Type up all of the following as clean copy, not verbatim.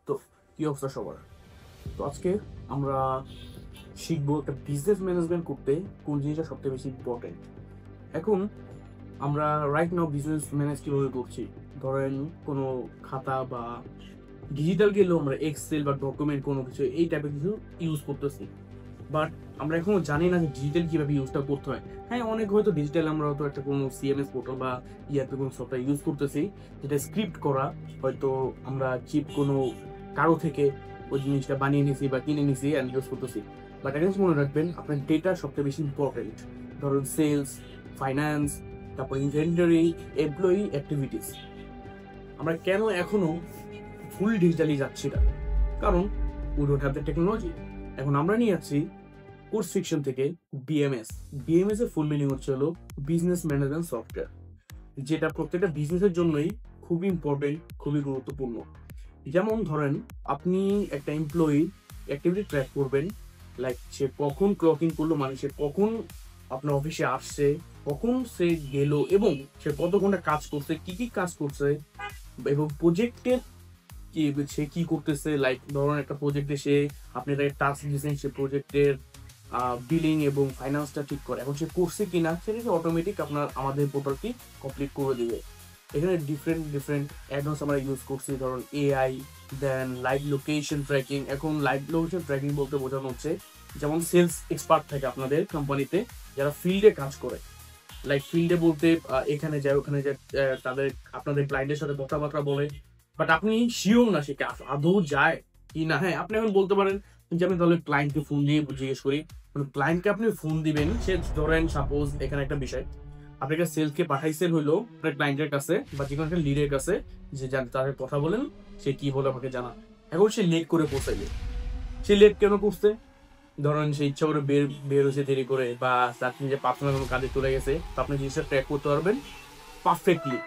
তো কি অবস্থা সবার? তো আজকে আমরা শিখবো একটা বিজনেস ম্যানেজমেন্ট করতে কোন জিনিসটা সবথেকে বেশি ইম্পর্টেন্ট। এখন আমরা রাইট নাও বিজনেস ম্যানেজ কিভাবে করছি, ধরেন কোনো খাতা বা ডিজিটাল গেলেও আমরা এক্সেল বা ডকুমেন্ট কোনো কিছু এই টাইপের কিছু ইউজ করতেছি, বাট আমরা এখনো জানি না যে ডিজিটাল কিভাবে ইউজটা করতে হয়। হ্যাঁ, অনেক হয়তো ডিজিটাল আমরা হয়তো একটা কোনো সিএমএস পোর্টাল বা ইয়াতে কোনো সফটওয়্যার ইউজ করতেছি যেটা স্ক্রিপ্ট করা, হয়তো আমরা চিপ কোনো কারো থেকে ওই জিনিসটা বানিয়ে নিছি বা কিনে নিছি অ্যান্ড ইউজ করতেছি। বাট একটা জিনিস মনে রাখবেন, আপনার ডেটা সবথেকে বেশি ইম্পর্টেন্ট। ধরুন সেলস, ফাইন্যান্স, তারপর ইনভেন্টরি, এমপ্লয়ি অ্যাক্টিভিটিস। আমরা কেন এখনো ফুল ডিজিটালি যাচ্ছি না? কারণ we don't have the technology. এখন আমরা নিয়ে যাচ্ছি কোর্স ফিকশন থেকে বিএমএস। বিএমএস এর ফুল মিনিং হচ্ছে হলো বিজনেস ম্যানেজমেন্ট সফটওয়্যার, যেটা প্রত্যেকটা বিজনেসের জন্যই খুবই ইম্পর্টেন্ট, খুবই গুরুত্বপূর্ণ। যেমন ধরেন আপনি একটা এমপ্লয়ি অ্যাক্টিভিটি ট্র্যাক করবেন, লাইক সে কখন ক্লক ইন করলো, মানে সে কখন আপনার অফিসে আসছে, কখন সে গেল এবং সে কত ঘন্টা কাজ করছে, কি কি কাজ করছে এবং প্রজেক্টের কি সে কি করতেছে। লাইক ধরুন একটা প্রজেক্টে সে আপনি তাকে টাস্ক দিয়েছেন, সে প্রজেক্টের বিলিং এবং ফাইন্যান্সটা ঠিক করে, এখন সে করছে কিনা সেটাকে অটোমেটিক আমাদের পোর্টালটি কমপ্লিট করে দিবে। এখানে ডিফারেন্ট ডিফারেন্ট অ্যাডভান্স আমরা ইউজ করছি, ধরুন এআই, দেন লাইভ লোকেশন ট্র্যাকিং। এখন লাইভ লোকেশন ট্র্যাকিং বলতে বোঝানো হচ্ছে যেমন সেলস এক্সপার্ট থাকে আপনাদের কোম্পানিতে যারা ফিল্ডে কাজ করে, লাইক ফিল্ডে বলতে এখানে যায় ওখানে যায়, তাদের আপনাদের ক্লায়েন্টের সাথে কথাবার্তা বলে, বাট আপনি শিওর না সে কি আদৌ যায় কি না। হ্যাঁ, আপনি এখন বলতে পারেন যে আমি তাহলে ক্লায়েন্টকে ফোন দিয়ে জিজ্ঞেস করি। ক্লায়েন্টকে আপনি ফোন দিবেন, সে ধরেন সাপোজ এখানে একটা বিষয় আপনাকে সেলসকে পাঠাইছেন হইলো আপনার ক্লায়েন্টের কাছে বা যে কোনো একটা লিডের কাছে, যে তাদের কথা বলেন সে কি বলে আমাকে জানা। এখন সে লেট করে পৌঁছাইলে, সে লেট কেন করছে? ধরেন সে ইচ্ছা করে বের হয়েছে দেরি করে, বা তার নিজে পার্সোনাল কোনো কাজে চলে গেছে, তো আপনি জিনিসটা ট্র্যাক করতে পারবেন পারফেক্টলি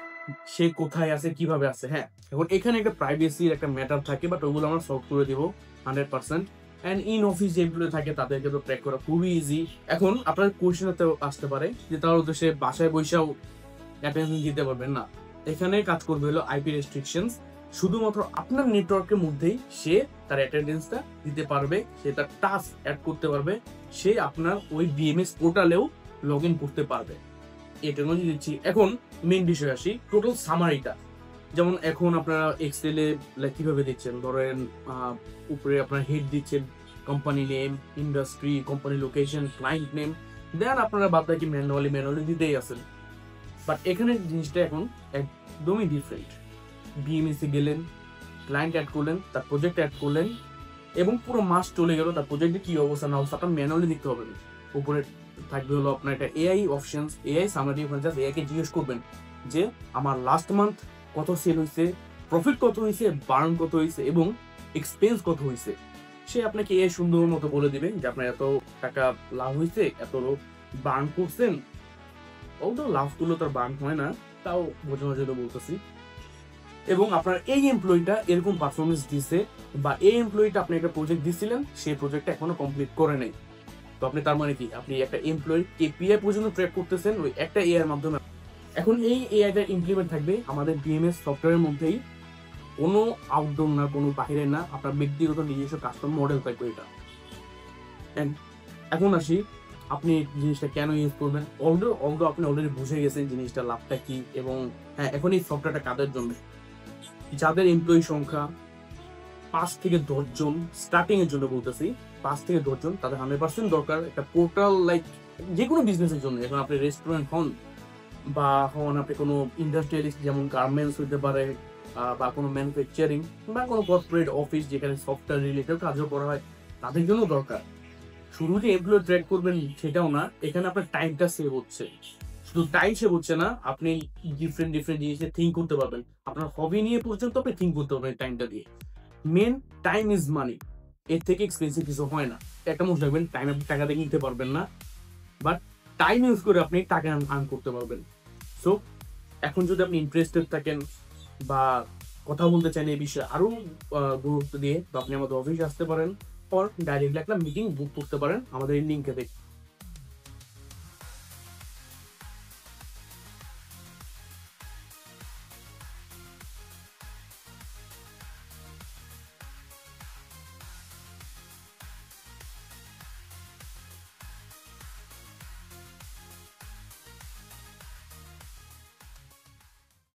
সে কোথায় আছে, কিভাবে আছে। হ্যাঁ, এখন এখানে একটা প্রাইভেসির একটা ম্যাটার থাকে, বাট ওগুলো আমরা সলভ করে দিব 100%। অ্যান্ড ইন অফিস যেগুলো থাকে তাদেরকে তো ট্র্যাক করা খুবই ইজি। এখন আপনার কোয়েশ্চেন আসতে পারে যে তাহলে তো সে বাসায় বসেও অ্যাটেন্ডেন্স দিতে পারবেন না। এখানে কাজ করবে হলো আইপি রেস্ট্রিকশনস। শুধুমাত্র আপনার নেটওয়ার্কের মধ্যেই সে তার অ্যাটেন্ডেন্সটা দিতে পারবে, সে তার টাস্ক অ্যাড করতে পারবে, সে আপনার ওই বিএমএস পোর্টালেও লগ ইন করতে পারবে। এই টেকনোলজি দিচ্ছি। এখন মেইন বিষয় আসি, টোটাল সামারিটা। যেমন এখন আপনারা এক্সেলে কিভাবে দিচ্ছেন, ধরেন উপরে আপনার হেড দিচ্ছেন company name, industry, company location, client name, then আপনারা বাদ বাকি ম্যানুয়ালি দিতেই আছেন। বাট এখানে জিনিসটা এখন একদমই ডিফারেন্ট। বিএমএস এ গেলেন, ক্লায়েন্ট অ্যাড করলেন, তার প্রজেক্ট অ্যাড করলেন এবং পুরো মাস চলে গেল, তার প্রজেক্টে কি অবস্থা না অবস্থা আপনার ম্যানুয়ালি দিতে হবে না। উপরে থাকবে হলো আপনার একটা এআই অপশনস, এআই সামারি। ওখানে জাস্ট এআইকে জিজ্ঞেস করবেন যে আমার লাস্ট মান্থ কত সেল হয়েছে, প্রফিট কত হয়েছে, বার্ন কত হয়েছে এবং এক্সপেন্স কত হয়েছে। সে আপনাকে এআই সুন্দর মতো বলে দিবে যে আপনার এত টাকা লাভ হয়েছে, এত বার্ন করছেন। তো লাভ করলেও তার বার্ন হয় না, তাও বোঝানোর জন্য বলতেছি। এবং আপনার এই এমপ্লয়িটা এরকম পারফরমেন্স দিছে, বা এই এমপ্লয়িটা আপনি একটা প্রজেক্ট দিছিলেন, সেই প্রজেক্টটা এখনো কমপ্লিট করে নাই। তো আপনি তার মানে কি, আপনি একটা এমপ্লয়ি কেপিআই পর্যন্ত ট্র্যাক করতেছেন ওই একটা এআই এর মাধ্যমে। এখন এই এআইটা ইমপ্লিমেন্ট থাকবে আমাদের বিএমএস সফটওয়্যারের মধ্যেই, কোনো আউটডোর না, কোনো বাহিরের না, আপনার ব্যক্তিগত নিজস্ব কাস্টম মডেল থাকবে এটা। এখন আসি আপনি জিনিসটা কেন ইউজ করবেন। অলদো আপনি অলরেডি বুঝে গেছেন জিনিসটা লাভটা কি। এবং হ্যাঁ, এখন এই সফটওয়্যারটা কাদের জন্য? যাদের এমপ্লয়ি সংখ্যা 5 থেকে 10 জন, স্টার্টিং এর জন্য বলতেছি, 5 থেকে 10 জন, তাদের 100% দরকার একটা পোর্টাল। লাইক যে কোনো বিজনেসের জন্য, এখন আপনি রেস্টুরেন্ট হন বা হন আপনি কোনো ইন্ডাস্ট্রিয়ালিস্ট, যেমন গার্মেন্টস হইতে পারে, বা কোনো ম্যানুফ্যাকচারিং বা কোনো কর্পোরেট অফিস যেখানে সফটওয়্যার রিলেটেড কাজও করা হয়, তাদের জন্য দরকার। শুধু যে এমপ্লয়ি ট্র্যাক করবেন সেটাও না, এখানে আপনার টাইমটা সেভ হচ্ছে। শুধু টাইম সেভ হচ্ছে না, আপনি ডিফারেন্ট ডিফারেন্ট জিনিসে থিঙ্ক করতে পারবেন। আপনার হবি নিয়ে পর্যন্ত আপনি থিঙ্ক করতে পারবেন টাইমটা দিয়ে। মেন টাইম ইজ মানি, এর থেকে এক্সপেন্সিভ কিছু হয় না। একটা মনে রাখবেন, টাইম আপনি টাকা দিয়ে কিনতে পারবেন না, বাট টাইম ইউজ করে আপনি টাকা আর্ন করতে পারবেন। সো এখন যদি আপনি ইন্টারেস্টেড থাকেন বা কথা বলতে চান এই বিষয়ে আরো গুরুত্ব দিয়ে, তো আপনি আমাদের অফিসে আসতে পারেন, অর ডাইরেক্টলি একটা মিটিং বুক করতে পারেন আমাদের এই লিঙ্কে থেকে।